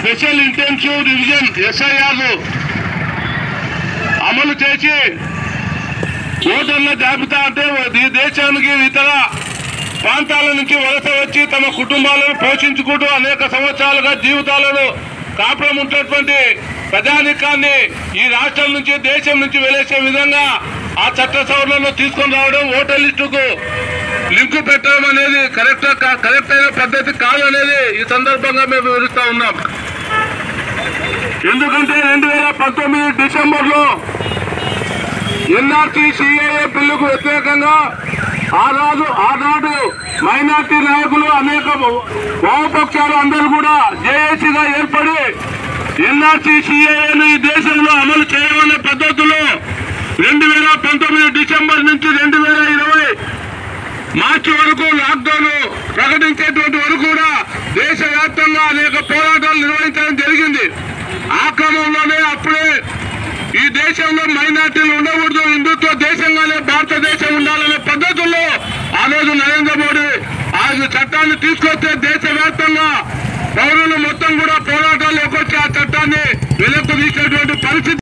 Special intensive division SIR అమలు చేసి ఓటర్ల జాబితా అంటే ఈ దేశానికి ఇతర ప్రాంతాల నుంచి వలస వచ్చి తమ కుటుంబాలను పోషించుకుంటూ అనేక సంవత్సరాలుగా జీవితాలను కాపురం ఉన్నటువంటి ప్రజానికాన్ని ఈ రాష్ట్రం నుంచి దేశం నుంచి వెలేసే విధంగా ఆ చట్ట సవరణను తీసుకొని రావడం, ఓటర్ లిస్టుకు లింకు పెట్టడం అనేది కరెక్ట్ అయిన పద్ధతి కాదు అనేది ఈ సందర్భంగా మేము వివరిస్తా ఉన్నాం. ఎందుకంటే 2019 డిసెంబర్లో NRC CAA బిల్లుకు వ్యతిరేకంగా ఆనాడు మైనార్టీ నాయకులు అనేక వామపక్షాలు అందరూ కూడా జేఏసీగా ఏర్పడి NRC CAAను ఈ దేశంలో అమలు చేయమనే పద్ధతిలో 2019 డిసెంబర్ నుంచి 2020 మార్చి వరకు లాక్డౌన్ ప్రకటించేటువంటి వరకు కూడా దేశవ్యాప్తంగా అనేక పోరాటాలు నిర్వహించడం జరిగింది. ఆ క్రమంలోనే అప్పుడే ఈ దేశంలో మైనార్టీలు ఉండకూడదు, హిందుత్వ దేశంగానే భారతదేశం ఉండాలనే పద్ధతుల్లో ఆ రోజు నరేంద్ర మోడీ ఆ చట్టాన్ని తీసుకొస్తే దేశవ్యాప్తంగా పౌరులు మొత్తం కూడా పోరాటాలు వచ్చి ఆ చట్టాన్ని వెనక్కు తీసేటువంటి పరిస్థితి